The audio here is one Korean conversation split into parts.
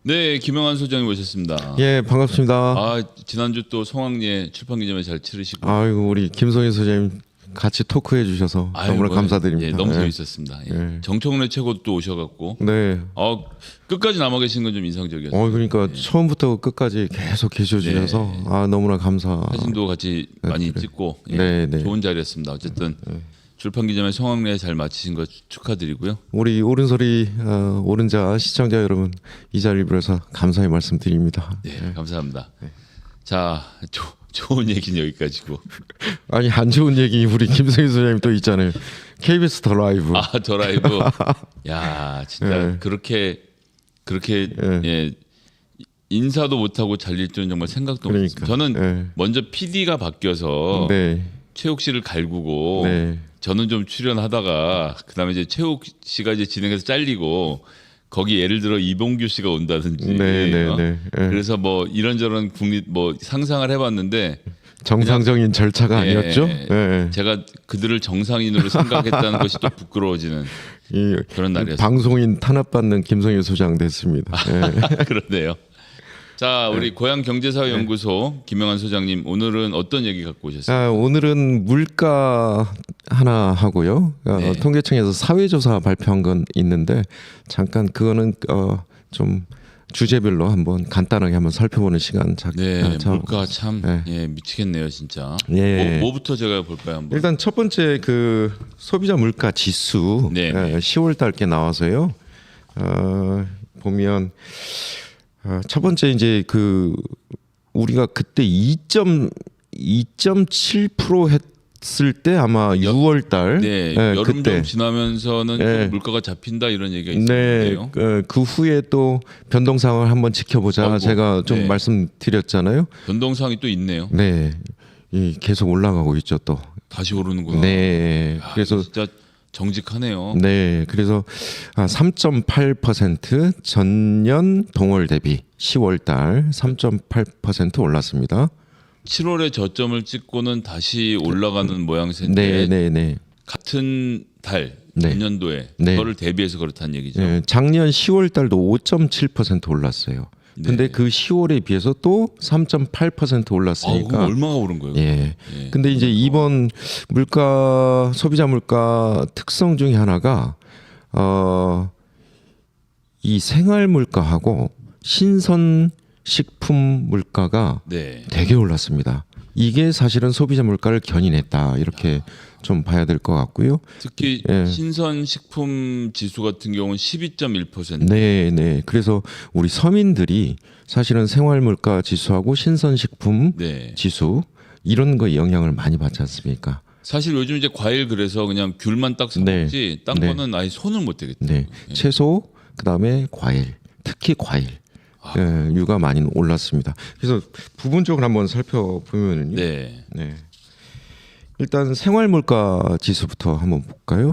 네, 김영환 소장님 오셨습니다. 예, 반갑습니다. 아, 지난주 또 성황리에 출판기념회 잘 치르시고. 아이고 우리 김성희 소장님 같이 토크해 주셔서 너무나 감사드립니다. 예, 너무 예. 재밌었습니다. 예. 정청래 최고도 또 오셔갖고. 네. 끝까지 남아 계신 건 좀 인상적이었어요. 그러니까 처음부터 끝까지 계속 계셔 주셔서 너무나 감사. 사진도 같이 많이 찍고 네. 좋은 자리였습니다. 어쨌든 출판기념회 성황리에 잘 마치신 거 축하드리고요. 우리 오른소리 오른자 시청자 여러분 이 자리를 빌어서 감사의 말씀드립니다. 네, 감사합니다. 자, 좋은 얘기는 여기까지고. 아니 안 좋은 얘기 우리 김성희 소장님 또 있잖아요. KBS 더 라이브. 더 라이브. 야, 진짜 그렇게 예, 인사도 못하고 잘릴 줄은 정말 생각도 그러니까, 못했어요. 저는 먼저 PD가 바뀌어서 최욱 씨를 갈구고 저는 좀 출연하다가 그다음에 이제 최욱 씨가 이제 진행해서 잘리고 거기 예를 들어 이봉규 씨가 온다든지 그래서 뭐 이런저런 국립 뭐 상상을 해봤는데 정상적인 절차가 아니었죠. 제가 그들을 정상인으로 생각했다는 것이 또 부끄러워지는 그런 날이었어요. 방송인 탄압받는 김성희 소장 됐습니다. 그렇네요. 자, 우리 고향경제사회연구소 김영환 소장님 오늘은 어떤 얘기 갖고 오셨어요? 오늘은 물가 하나 하고요. 통계청에서 사회조사 발표한 건 있는데 잠깐 그거는 좀 주제별로 한번 간단하게 한번 살펴보는 시간. 물가 참 미치겠네요, 진짜. 뭐부터 제가 볼까요, 한번? 일단 첫 번째 그 소비자 물가 지수 10월 달께 나와서요. 보면 첫 번째 이제 그 우리가 그때 2.7% 했을 때 아마 6월 달 여름 그때 좀 지나면서는 좀 물가가 잡힌다 이런 얘기가 있었는데요. 그 후에 또 변동 상황을 한번 지켜보자. 제가 좀 말씀드렸잖아요. 변동 상황이 또 있네요. 계속 올라가고 있죠 또. 다시 오르는구나. 그래서 진짜 정직하네요. 그래서 3.8% 전년 동월 대비 10월 달 3.8% 올랐습니다. 7월에 저점을 찍고는 다시 올라가는 모양새인데 같은 달 전년도에 그거를 대비해서 그렇다는 얘기죠. 작년 10월 달도 5.7% 올랐어요. 근데 그 10월에 비해서 또 3.8% 올랐으니까 그럼 얼마가 오른 거예요? 근데 이제 이번 물가 소비자 물가 특성 중에 하나가 이 생활 물가하고 신선 식품 물가가 되게 올랐습니다. 이게 사실은 소비자 물가를 견인했다 이렇게 좀 봐야 될 것 같고요. 특히 신선 식품 지수 같은 경우는 12.1%. 그래서 우리 서민들이 사실은 생활 물가 지수하고 신선 식품 지수 이런 거에 영향을 많이 받지 않습니까? 사실 요즘 이제 과일 그래서 그냥 귤만 딱 사 먹지 딴 거는 아예 손을 못 대겠죠. 채소 그다음에 과일, 특히 과일. 유가 많이 올랐습니다. 그래서 부분적으로 한번 살펴보면요. 일단 생활 물가 지수부터 한번 볼까요?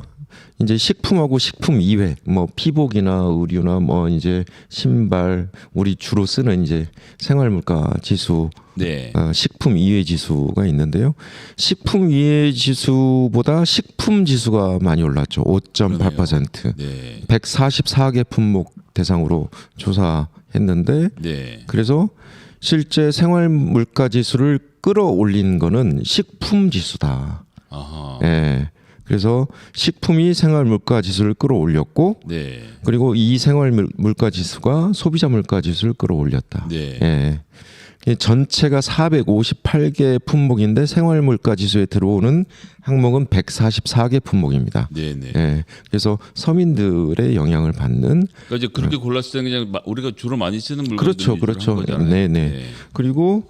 이제 식품하고 식품 이외, 뭐 피복이나 의류나 뭐 이제 신발, 우리 주로 쓰는 이제 생활 물가 지수, 식품 이외 지수가 있는데요. 식품 이외 지수보다 식품 지수가 많이 올랐죠. 5.8%. 144개 품목 대상으로 조사했는데, 그래서 실제 생활 물가 지수를 끌어올린 거는 식품 지수다. 그래서 식품이 생활 물가 지수를 끌어올렸고, 그리고 이 생활 물가 지수가 소비자 물가 지수를 끌어올렸다. 전체가 458개 품목인데 생활 물가 지수에 들어오는 항목은 144개 품목입니다. 그래서 서민들의 영향을 받는. 그러니까 이제 그렇게 골랐을 때는 그냥 우리가 주로 많이 쓰는 물건들 그렇죠. 그리고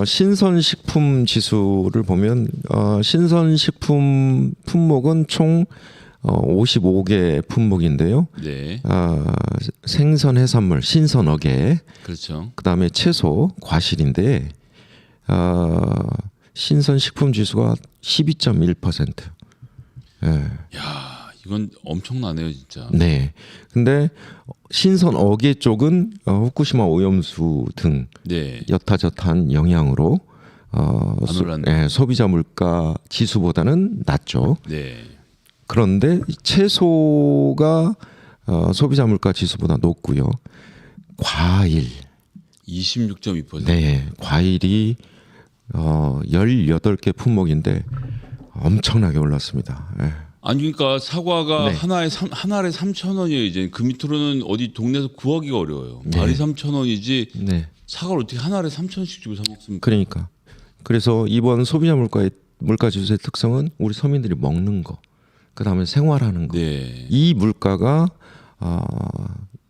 신선 식품 지수를 보면 신선 식품 품목은 총 55개 품목인데요. 생선, 해산물, 신선 어계, 그다음에 채소, 과실인데 신선 식품 지수가 12.1%. 야, 이건 엄청나네요, 진짜. 근데 신선 어계 쪽은 후쿠시마 오염수 등 여타저타한 영향으로 소비자 물가 지수보다는 낮죠. 그런데 채소가 소비자 물가 지수보다 높고요. 과일. 26.2%. 네, 과일이 18개 품목인데 엄청나게 올랐습니다. 예. 아니 그러니까 사과가 네. 하나에 3,000원이에요. 이제 그 밑으로는 어디 동네에서 구하기가 어려워요. 네. 말이 3,000원이지 네. 사과를 어떻게 하나에 3,000원씩 주고 사 먹습니까? 그러니까. 그래서 이번 소비자 물가 지수의 특성은 우리 서민들이 먹는 거, 그다음에 생활하는 거. 네. 이 물가가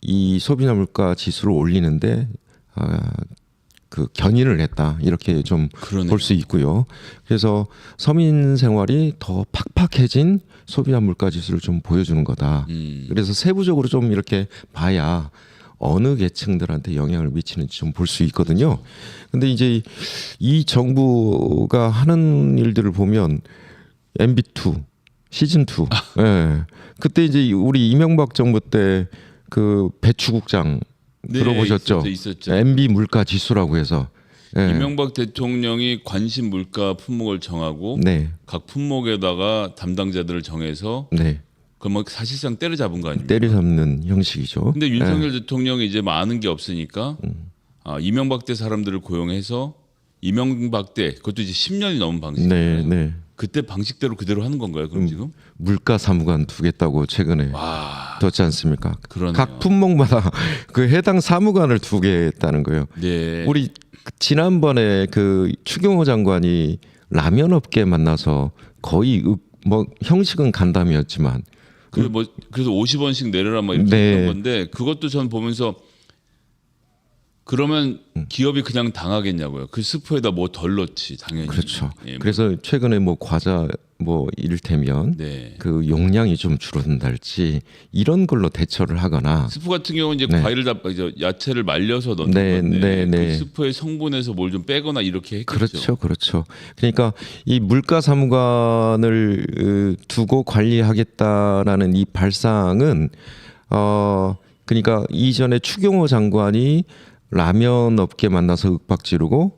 이 소비자 물가 지수를 올리는데 그 견인을 했다, 이렇게 좀 볼 수 있고요. 그래서 서민 생활이 더 팍팍해진 소비자 물가 지수를 좀 보여주는 거다. 그래서 세부적으로 좀 이렇게 봐야 어느 계층들한테 영향을 미치는지 좀 볼 수 있거든요. 근데 이제 이 정부가 하는 일들을 보면 MB2 시즌 2, 예. 그때 이제 우리 이명박 정부 때 그 배추국장 네, 들어보셨죠? 있었죠. MB 물가 지수라고 해서. 예. 이명박 대통령이 관심 물가 품목을 정하고 네. 각 품목에다가 담당자들을 정해서 네. 그뭐 사실상 때려잡은 거 아닙니까? 때려잡는 형식이죠. 근데 윤석열 대통령이 이제 아는 게 없으니까 이명박 때 사람들을 고용해서 이명박 때 그것도 이제 10년이 넘은 방식이에요. 네, 네. 그때 방식대로 그대로 하는 건가요? 그럼 지금? 물가 사무관 두겠다고 최근에 와, 뒀지 않습니까? 그러네요. 각 품목마다 그 해당 사무관을 두겠다는 거예요. 네. 우리 지난번에 그 추경호 장관이 라면 업계 만나서 거의 뭐 형식은 간담이었지만 그래서 50원씩 내려라 막 이렇게 네. 했던 건데 그것도 전 보면서 그러면 기업이 그냥 당하겠냐고요. 그 스프에다 뭐 덜 넣지 당연히. 그렇죠. 예, 그래서 최근에 뭐 과자 뭐 이를테면 네. 그 용량이 좀 줄어든달지 이런 걸로 대처를 하거나. 스프 같은 경우는 이제 네. 과일을 다 이제 야채를 말려서 넣는 네, 건데 네, 네. 그 스프의 성분에서 뭘 좀 빼거나 이렇게 했겠죠. 그렇죠, 그렇죠. 그러니까 이 물가 사무관을 두고 관리하겠다라는 이 발상은 그러니까 이전에 추경호 장관이 라면 업계 만나서 윽박 지르고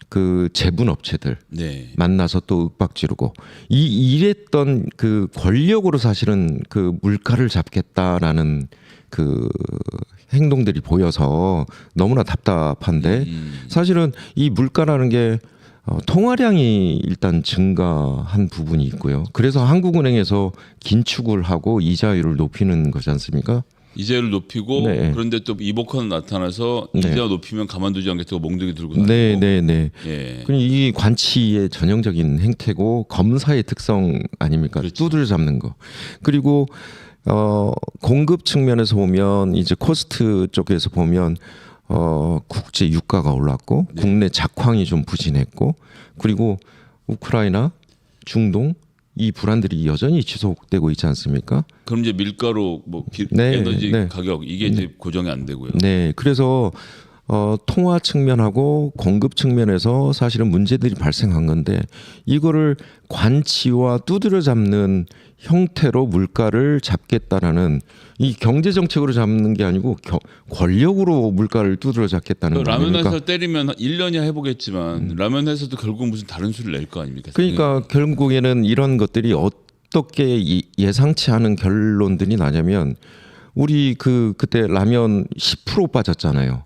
그 제분 업체들 네. 만나서 또 윽박 지르고 이랬던 그 권력으로 사실은 그 물가를 잡겠다라는 그 행동들이 보여서 너무나 답답한데 사실은 이 물가라는 게 통화량이 일단 증가한 부분이 있고요. 그래서 한국은행에서 긴축을 하고 이자율을 높이는 거지 않습니까? 이자율을 높이고 네. 그런데 또 이복화는 나타나서 네. 이자 높이면 가만두지 않겠다고 몽둥이 들고 다니고. 네, 네, 네. 예. 그럼 이 관치의 전형적인 행태고 검사의 특성 아닙니까? 그렇죠. 두드려 잡는 거. 그리고 공급 측면에서 보면 이제 코스트 쪽에서 보면 국제 유가가 올랐고 네. 국내 작황이 좀 부진했고 그리고 우크라이나, 중동 이 불안들이 여전히 지속되고 있지 않습니까? 그럼 이제 밀가루 뭐 네, 에너지 네. 가격 이게 이제 고정이 안 되고요. 네, 그래서 통화 측면하고 공급 측면에서 사실은 문제들이 발생한 건데 이거를 관치와 두드려 잡는 형태로 물가를 잡겠다라는 이 경제 정책으로 잡는 게 아니고 권력으로 물가를 두드려 잡겠다는 거 라면 아닙니까? 회사 때리면 1년이야 해보겠지만 라면 회사도 결국 무슨 다른 수를 낼 거 아닙니까? 그러니까 결국에는 이런 것들이 어떻게 예상치 않은 결론들이 나냐면 우리 그때 라면 10% 빠졌잖아요.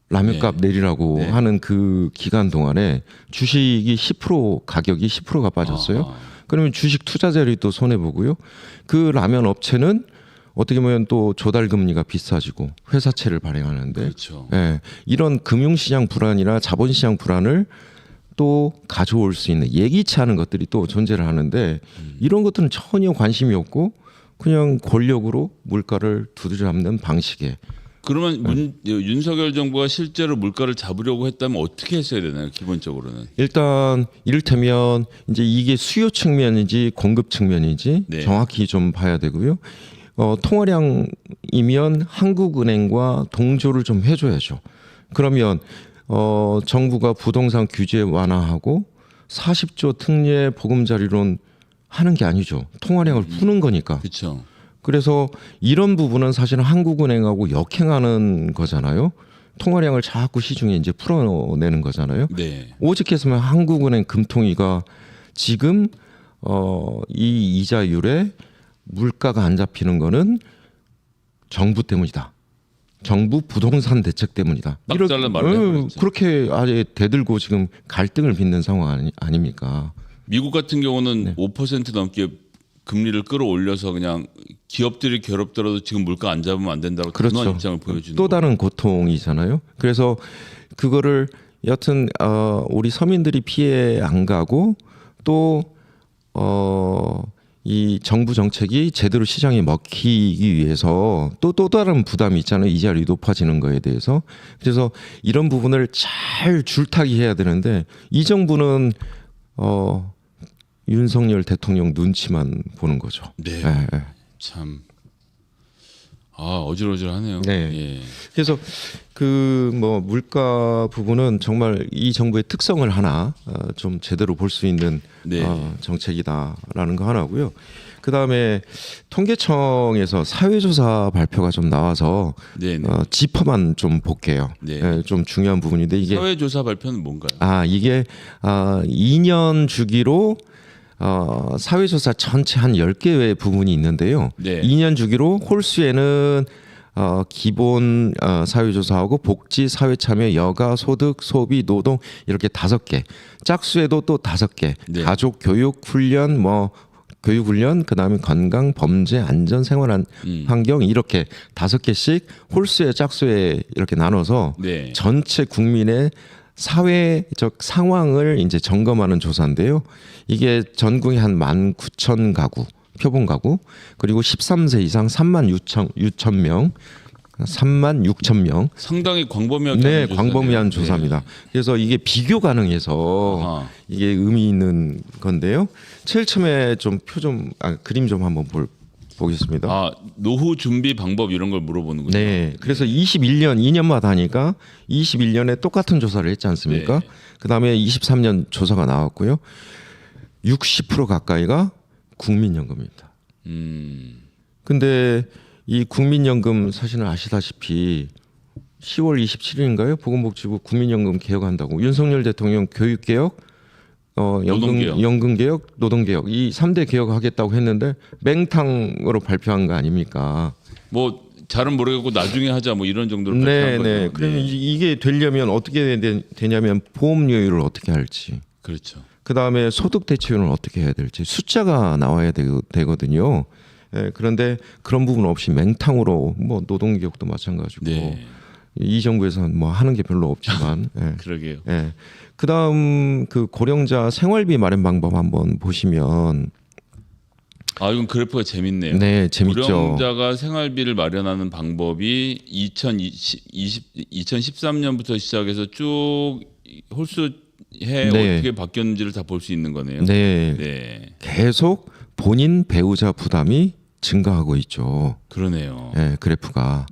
라면값 네. 내리라고 네. 하는 그 기간 동안에 주식이 10% 가격이 10%가 빠졌어요. 그러면 주식 투자자들이 또 손해 보고요. 그 라면 업체는 어떻게 보면 또 조달 금리가 비싸지고 회사채를 발행하는데 그렇죠. 예, 이런 금융시장 불안이나 자본시장 불안을 또 가져올 수 있는 예기치 않은 것들이 또 존재를 하는데 이런 것들은 전혀 관심이 없고 그냥 권력으로 물가를 두드려 잡는 방식에. 그러면 윤석열 정부가 실제로 물가를 잡으려고 했다면 어떻게 했어야 되나요? 기본적으로는. 일단 이를테면 이제 이게 수요 측면인지 공급 측면인지 네. 정확히 좀 봐야 되고요. 통화량이면 한국은행과 동조를 좀 해줘야죠. 그러면 정부가 부동산 규제 완화하고 40조 특례 보금자리론 하는 게 아니죠. 통화량을 푸는 거니까. 그렇죠. 그래서 이런 부분은 사실은 한국은행하고 역행하는 거잖아요. 통화량을 자꾸 시중에 이제 풀어내는 거잖아요. 네. 오직했으면 한국은행 금통위가 지금 이 이자율에 물가가 안 잡히는 거는 정부 때문이다. 정부 부동산 대책 때문이다. 딱 잘라 말을 그렇게 아예 대들고 지금 갈등을 빚는 상황 아닙니까? 미국 같은 경우는 5% 넘게 금리를 끌어올려서 그냥 기업들이 괴롭더라도 지금 물가 안 잡으면 안 된다고 단호한 입장을 보여주는 또 다른 고통이잖아요. 그래서 그거를 여튼 우리 서민들이 피해 안 가고 또 이 정부 정책이 제대로 시장에 먹히기 위해서 또 다른 부담이 있잖아요. 이자율이 높아지는 거에 대해서. 그래서 이런 부분을 잘 줄타기 해야 되는데 이 정부는 윤석열 대통령 눈치만 보는 거죠. 네. 참. 어질어질하네요. 네. 예. 그래서 그 뭐 물가 부분은 정말 이 정부의 특성을 하나 좀 제대로 볼 수 있는 정책이다라는 거 하나고요. 그 다음에 통계청에서 사회조사 발표가 좀 나와서 지퍼만 좀 볼게요. 좀 중요한 부분인데 이게 사회조사 발표는 뭔가요? 이게 2년 주기로 사회조사 전체 한 10개의 부분이 있는데요. 2년 주기로 홀수에는 기본 사회조사하고 복지, 사회참여, 여가, 소득, 소비, 노동 이렇게 5개. 짝수에도 또 5개. 가족, 교육, 훈련, 교육훈련, 그다음에 건강, 범죄, 안전, 생활 환경 이렇게 5개씩 홀수에 짝수에 이렇게 나눠서 전체 국민의 사회적 상황을 이제 점검하는 조사인데요. 이게 전국에 한 19,000가구, 표본 가구, 그리고 13세 이상 36,000명, 36,000명. 상당히 광범위한 광범위한 조사입니다. 그래서 이게 비교 가능해서 이게 의미 있는 건데요. 제일 처음에 좀 그림 좀 한번 보겠습니다. 노후 준비 방법 이런 걸 물어보는군요. 네. 그래서 21년 2년마다 하니까 21년에 똑같은 조사를 했지 않습니까? 그다음에 23년 조사가 나왔고요. 60% 가까이가 국민연금입니다. 근데 이 국민연금 사실은 아시다시피 10월 27일인가요? 보건복지부 국민연금 개혁한다고 윤석열 대통령 교육개혁, 연금개혁, 노동개혁 이 3대 개혁하겠다고 했는데 맹탕으로 발표한 거 아닙니까? 뭐 잘은 모르겠고 나중에 하자 뭐 이런 정도로 발표한 거죠. 그러면 이게 되려면 어떻게 되냐면 보험료율을 어떻게 할지. 그렇죠. 그다음에 소득 대체율은 어떻게 해야 될지 숫자가 나와야 되거든요. 그런데 그런 부분 없이 맹탕으로 뭐 노동개혁도 마찬가지고 이 정부에서는 뭐 하는 게 별로 없지만 그러게요. 그다음 그 고령자 생활비 마련 방법 한번 보시면 이건 그래프가 재밌네요. 네, 재밌죠. 고령자가 생활비를 마련하는 방법이 2013년부터 시작해서 쭉 홀수해 어떻게 바뀌었는지를 다 볼 수 있는 거네요. 계속 본인 배우자 부담이 증가하고 있죠. 그러네요. 그래프가.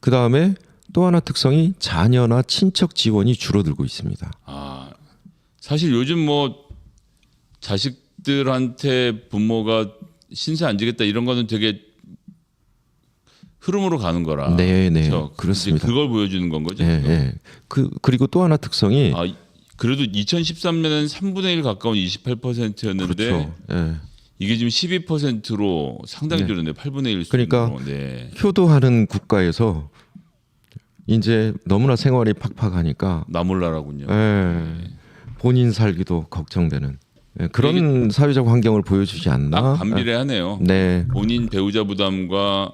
그 다음에 또 하나 특성이 자녀나 친척 지원이 줄어들고 있습니다. 사실 요즘 뭐 자식들한테 부모가 신세 안 지겠다 이런 거는 되게 흐름으로 가는 거라. 그렇습니다. 그걸 보여주는 건 거죠. 그리고 또 하나 특성이 그래도 2013년에는 3분의 1 가까운 28%였는데 이게 지금 12%로 상당히 줄었네요. 8분의 1 수준으로. 그러니까 효도하는 국가에서 이제 너무나 생활이 팍팍하니까 나 몰라라군요. 본인 살기도 걱정되는 그런 사회적 환경을 보여주지 않나. 딱 반비례하네요. 본인 배우자 부담과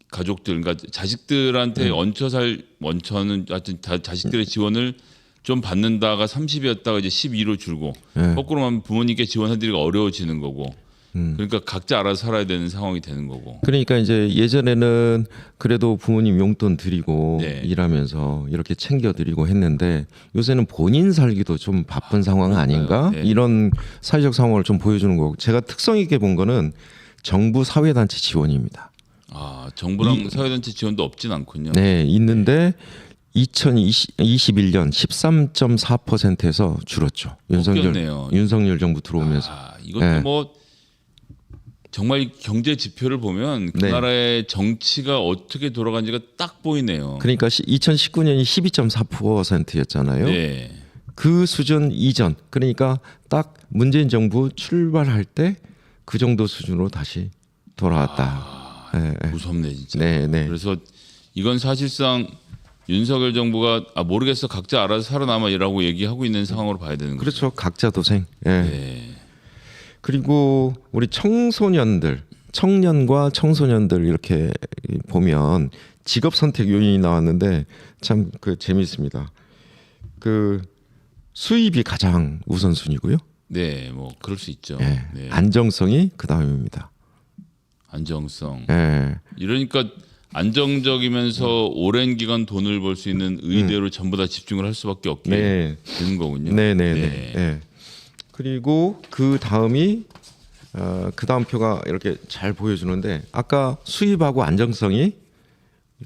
가족들, 그러니까 자식들한테 원처는 하여튼 자식들의 지원을 좀 받는다가 30이었다가 이제 12로 줄고 거꾸로 하면 부모님께 지원해드리기가 어려워지는 거고 그러니까 각자 알아서 살아야 되는 상황이 되는 거고. 그러니까 이제 예전에는 그래도 부모님 용돈 드리고 일하면서 이렇게 챙겨드리고 했는데 요새는 본인 살기도 좀 바쁜 상황 아닌가 이런 사회적 상황을 좀 보여주는 거고 제가 특성 있게 본 거는 정부 사회단체 지원입니다. 정부랑 사회단체 지원도 없진 않군요. 있는데 2021년 13.4%에서 줄었죠. 윤석열 정부 들어오면서. 이것도 뭐 정말 경제 지표를 보면 그 나라의 정치가 어떻게 돌아간지가 딱 보이네요. 그러니까 2019년이 12.4%였잖아요. 그 수준 이전. 그러니까 딱 문재인 정부 출발할 때 그 정도 수준으로 다시 돌아왔다. 무섭네 진짜. 네, 네. 그래서 이건 사실상 윤석열 정부가 모르겠어 각자 알아서 살아남아이라고 얘기하고 있는 상황으로 봐야 되는 거죠. 그렇죠. 각자 도생. 예. 네. 그리고 우리 청년과 청소년들 이렇게 보면 직업 선택 요인이 나왔는데 참 그 재미있습니다. 그 수입이 가장 우선순위고요. 네, 뭐 그럴 수 있죠. 예. 네. 안정성이 그 다음입니다. 안정성. 예. 이러니까 안정적이면서 오랜 기간 돈을 벌 수 있는 의대로 전부 다 집중을 할 수밖에 없게 네. 되는 거군요. 네네네. 네. 네. 그리고 그 다음이 그 다음 표가 이렇게 잘 보여주는데 아까 수입하고 안정성이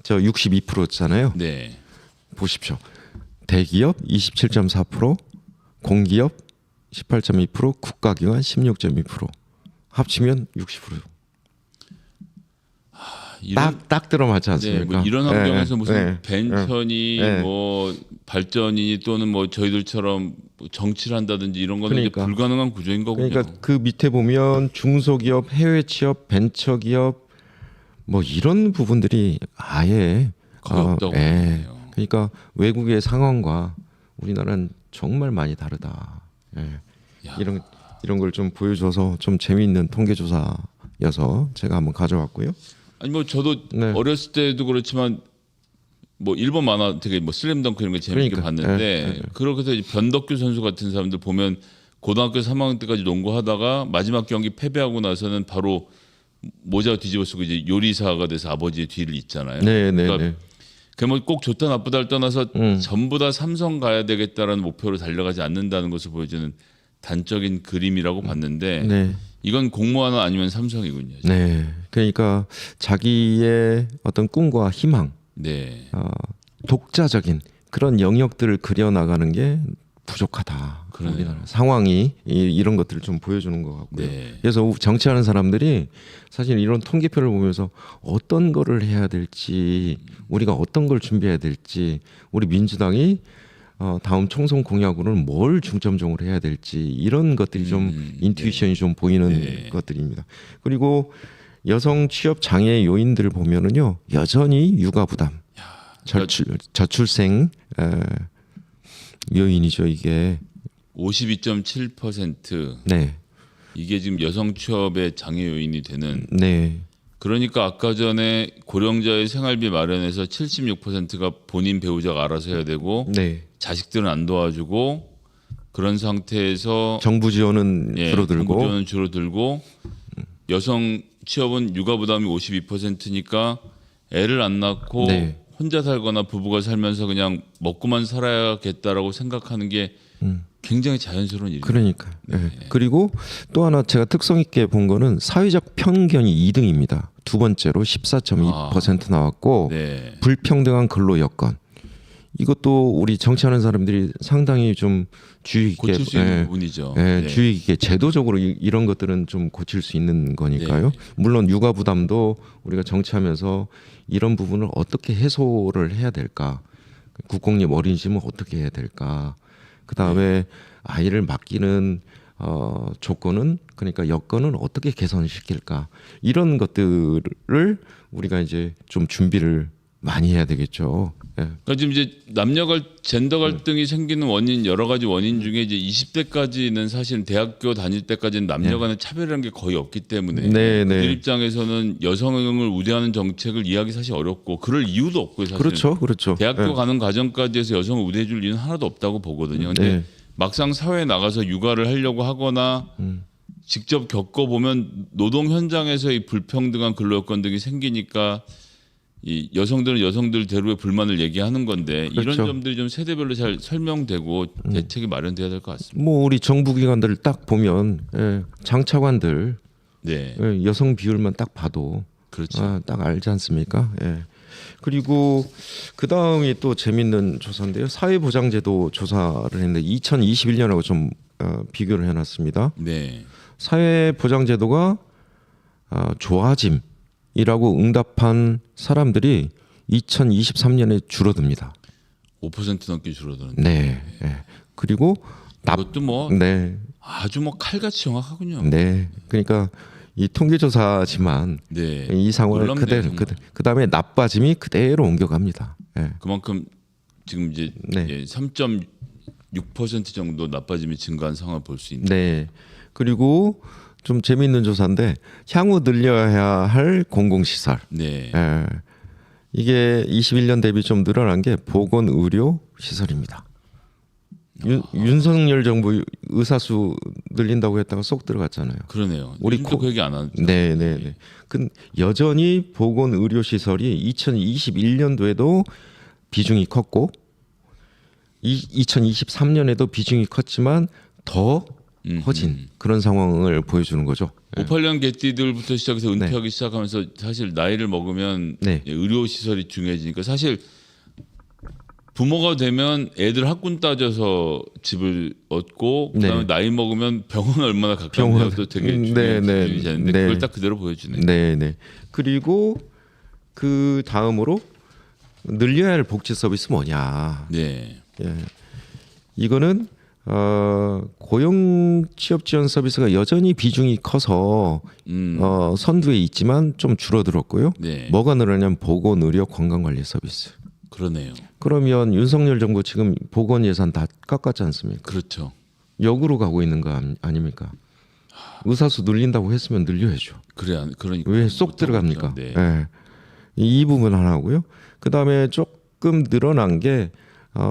저 62%잖아요. 네. 보십시오. 대기업 27.4%, 공기업 18.2%, 국가기관 16.2%. 합치면 60%. 딱 들어맞지 않습니까? 네, 뭐 이런 환경에서 무슨 네, 벤천이 네. 뭐 발전이 또는 뭐 저희들처럼 정치를 한다든지 이런 거는 그러니까. 이제 불가능한 구조인 거군요. 그러니까 그 밑에 보면 중소기업, 해외 취업, 벤처기업 뭐 이런 부분들이 아예 거의 없다고 보네요. 그러니까 외국의 상황과 우리나라는 정말 많이 다르다. 예. 이런 걸 좀 보여줘서 좀 재미있는 통계조사여서 제가 한번 가져왔고요. 아니 뭐 저도 네. 어렸을 때도 그렇지만 뭐 일본 만화 되게 뭐 슬램덩크 이런 거 재밌게 그러니까. 봤는데 그렇게 해서 이제 변덕규 선수 같은 사람들 보면 고등학교 3학년 때까지 농구하다가 마지막 경기 패배하고 나서는 바로 모자 뒤집어 쓰고 이제 요리사가 돼서 아버지의 뒤를 잇잖아요. 네, 네, 그러니까 네. 그뭐 꼭 좋다 나쁘다를 떠나서 전부 다 삼성 가야 되겠다라는 목표로 달려가지 않는다는 것을 보여주는 단적인 그림이라고 봤는데 네. 이건 공무원 아니면 삼성이군요. 네. 그러니까 자기의 어떤 꿈과 희망, 네. 독자적인 그런 영역들을 그려 나가는 게 부족하다. 그러네요. 우리나라 상황이 이런 것들을 좀 보여주는 것 같고요. 네. 그래서 정치하는 사람들이 사실 이런 통계표를 보면서 어떤 거를 해야 될지, 우리가 어떤 걸 준비해야 될지, 우리 민주당이 다음 총선 공약으로는 뭘 중점적으로 해야 될지 이런 것들이 좀 인투이션이 좀 보이는 것들입니다. 그리고 여성 취업 장애 요인들을 보면은요 여전히 육아 부담, 저출생 요인이죠 이게. 52.7% 네, 이게 지금 여성 취업의 장애 요인이 되는. 네, 그러니까 아까 전에 고령자의 생활비 마련에서 76%가 본인 배우자가 알아서 해야 되고 네. 자식들은 안 도와주고 그런 상태에서 정부 지원은 줄어들고, 정부 지원은 줄어들고 여성 취업은 육아 부담이 52%니까 애를 안 낳고 네. 혼자 살거나 부부가 살면서 그냥 먹고만 살아야겠다라고 생각하는 게 굉장히 자연스러운 일이에요. 그러니까. 네. 그리고 또 하나 제가 특성 있게 본 거는 사회적 편견이 2등입니다. 두 번째로 14.2% 나왔고 네. 불평등한 근로 여건. 이것도 우리 정치하는 사람들이 상당히 좀 주의 깊게 고칠 수 있는 부분이죠. 네. 주의 깊게 제도적으로 이런 것들은 좀 고칠 수 있는 거니까요. 네. 물론 육아 부담도 우리가 정치하면서 이런 부분을 어떻게 해소를 해야 될까? 국공립 어린이집은 어떻게 해야 될까? 그 다음에 아이를 맡기는 조건은 그러니까 여건은 어떻게 개선시킬까? 이런 것들을 우리가 이제 좀 준비를 많이 해야 되겠죠. 예. 그러니까 지금 이제 젠더 갈등이 생기는 원인 여러 가지 원인 중에 이제 20대까지는 사실 대학교 다닐 때까지는 남녀 간의 차별이라는 게 거의 없기 때문에 네, 그들 네. 입장에서는 여성을 우대하는 정책을 이해하기 사실 어렵고 그럴 이유도 없고요. 사실 그렇죠, 그렇죠. 대학교 예. 가는 과정까지 해서 여성을 우대해줄 이유는 하나도 없다고 보거든요. 근데 네. 막상 사회에 나가서 육아를 하려고 하거나 직접 겪어보면 노동 현장에서 이 불평등한 근로 여건 등이 생기니까 이 여성들은 여성들대로의 불만을 얘기하는 건데 그렇죠. 이런 점들이 좀 세대별로 잘 설명되고 대책이 마련돼야 될 것 같습니다. 뭐 우리 정부 기관들을 딱 보면 장차관들 네, 여성 비율만 딱 봐도 그렇죠. 딱 알지 않습니까? 예. 그리고 그 다음이 또 재밌는 조사인데요. 사회보장제도 조사를 했는데 2021년하고 좀 비교를 해놨습니다. 네, 사회보장제도가 좋아짐이라고 응답한 사람들이 2023년에 줄어듭니다. 5% 넘게 줄어드는. 네. 예. 그리고 이것도 뭐 네. 아주 뭐 칼같이 정확하군요. 네. 그러니까 이 통계조사지만 네. 이 상황을 놀랍네요, 그대로 정말. 그다음에 나빠짐이 그대로 옮겨갑니다. 예. 그만큼 지금 이제 네. 3.6% 정도 나빠짐이 증가한 상황을 볼 수 있는. 네. 그리고 좀 재미있는 조사인데 향후 늘려야 할 공공시설. 네. 예. 이게 21년 대비 좀 늘어난 게 보건 의료 시설입니다. 윤석열 정부 의사수 늘린다고 했다가 쏙 들어갔잖아요. 그러네요. 우리 요즘도 그 얘기 안 하죠. 네네네. 그 여전히 보건 의료 시설이 2021년도에도 비중이 컸고 2023년에도 비중이 컸지만 더 커진 그런 상황을 보여주는 거죠. 58년 개띠들부터 시작해서 은퇴하기 네. 시작하면서 사실 나이를 먹으면 네. 의료 시설이 중요해지니까 사실 부모가 되면 애들 학군 따져서 집을 얻고 그다음에 네. 나이 먹으면 병원 얼마나 가까운지도 되게 중요한 네, 기준이 되는데 네. 그걸 딱 그대로 보여주네요. 네네. 그리고 그 다음으로 늘려야 할 복지 서비스 뭐냐. 네. 예. 이거는 고용 취업 지원 서비스가 여전히 비중이 커서 선두에 있지만 좀 줄어들었고요. 네. 뭐가 늘어나냐면 보건, 의료, 건강 관리 서비스. 그러네요. 그러면 윤석열 정부 지금 보건 예산 다 깎았지 않습니까? 그렇죠. 역으로 가고 있는 거 아닙니까? 의사수 늘린다고 했으면 늘려야죠. 그러니까 왜 쏙 들어갑니까? 네. 예. 이 부분 하나고요. 그다음에 조금 늘어난 게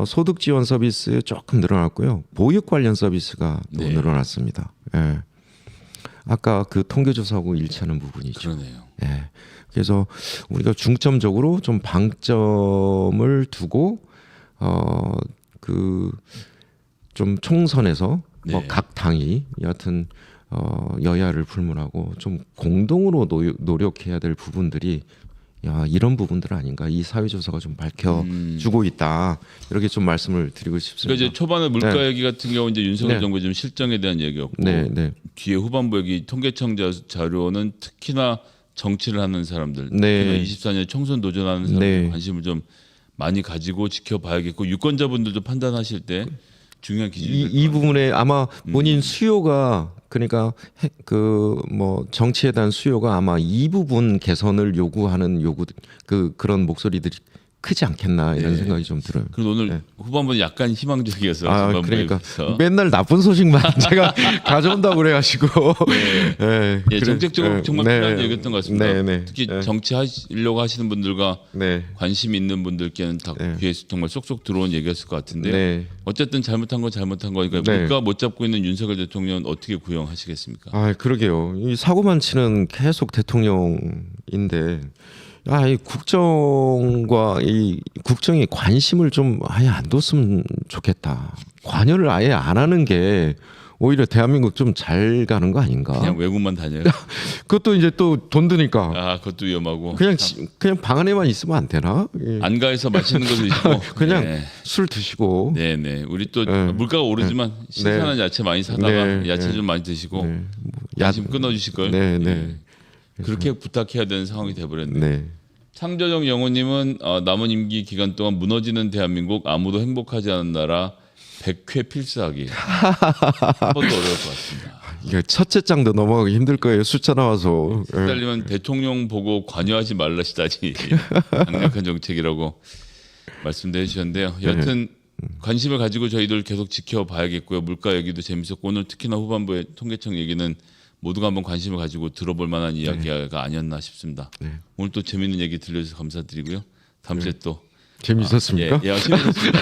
소득 지원 서비스 조금 늘어났고요. 보육 관련 서비스가 또 네. 늘어났습니다. 예. 아까 그 통계조사하고 일치하는 부분이죠. 그러네요. 예. 그래서 우리가 중점적으로 좀 방점을 두고 그 좀 총선에서 네. 뭐 각 당이 여하튼 여야를 불문하고 좀 공동으로 노력해야 될 부분들이 이런 부분들 아닌가, 이 사회조사가 좀 밝혀주고 있다, 이렇게 좀 말씀을 드리고 싶습니다. 그러니까 이제 초반에 물가 네. 얘기 같은 경우 이제 윤석열 네. 정부의 좀 실정에 대한 얘기였고 네, 네. 뒤에 후반부 여기 통계청 자료는 특히나 정치를 하는 사람들, 네. 24년 총선 도전하는 사람들 네. 관심을 좀 많이 가지고 지켜봐야겠고 유권자분들도 판단하실 때 중요한 기준이 이 부분에 아마 본인 수요가, 그러니까 그 뭐 정치에 대한 수요가 아마 이 부분 개선을 요구하는 그런 목소리들이 크지 않겠나, 이런 네. 생각이 좀 들어요. 그래서 오늘 네. 후반부는 약간 희망적이어서 그러니까 후반부에서. 맨날 나쁜 소식만 제가 가져온다고 그래가지고 네. 예, 정책적으로 정말 필요한 얘기였던 것 같습니다. 네, 네. 특히 네. 정치하려고 하시는 분들과 네. 관심 있는 분들께는 다 네. 귀에 정말 쏙쏙 들어온 얘기였을 것 같은데 네. 어쨌든 잘못한 건 잘못한 거니까 네. 물가 못 잡고 있는 윤석열 대통령은 어떻게 구형하시겠습니까? 그러게요. 이 사고만 치는 계속 대통령인데, 이 국정과 이 국정에 관심을 좀 아예 안 뒀으면 좋겠다. 관여를 아예 안 하는 게 오히려 대한민국 좀 잘 가는 거 아닌가? 그냥 외국만 다녀요. 그것도 이제 또 돈 드니까 그것도 위험하고 그냥 방 안에만 있으면 안 되나? 예. 안가에서 맛있는 거 드시고 그냥 네. 술 드시고. 네네. 우리 또 네. 물가가 오르지만 신선한 야채 많이 사다가 네. 야채 네. 좀 많이 드시고 네. 관심 끊어주실 걸. 네, 네. 그렇게 부탁해야 되는 상황이 돼버렸네요. 네. 창조적 영호님은 남은 임기 기간 동안 무너지는 대한민국, 아무도 행복하지 않은 나라 100회 필사하기. 한 번도 어려울 것 같습니다. 이게 첫째 장도 넘어가기 힘들 거예요. 숫자 나와서. 예. 달리면 대통령 보고 관여하지 말라시다니 강력한 정책이라고 말씀도 해주셨는데요. 여튼 관심을 가지고 저희들 계속 지켜봐야겠고요. 물가 얘기도 재밌었고 오늘 특히나 후반부의 통계청 얘기는 모두가 한번 관심을 가지고 들어볼 만한 이야기가 아니었나 싶습니다. 네. 오늘 또 재밌는 얘기 들려주셔서 감사드리고요. 다음 주에 또 재밌었습니까? 재밌었습니다.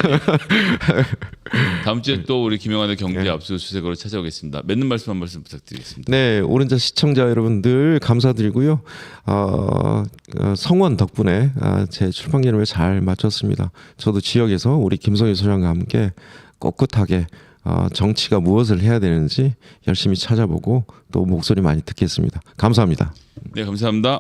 다음 주에 또 우리 김영환의 경제 압수수색으로 찾아오겠습니다. 맺는 말씀 한 말씀 부탁드리겠습니다. 네, 오른자 시청자 여러분들 감사드리고요. 성원 덕분에 제 출판 기념을 잘 마쳤습니다. 저도 지역에서 우리 김성희 소장과 함께 꼿꼿하게 정치가 무엇을 해야 되는지 열심히 찾아보고 또 목소리 많이 듣겠습니다. 감사합니다. 네, 감사합니다.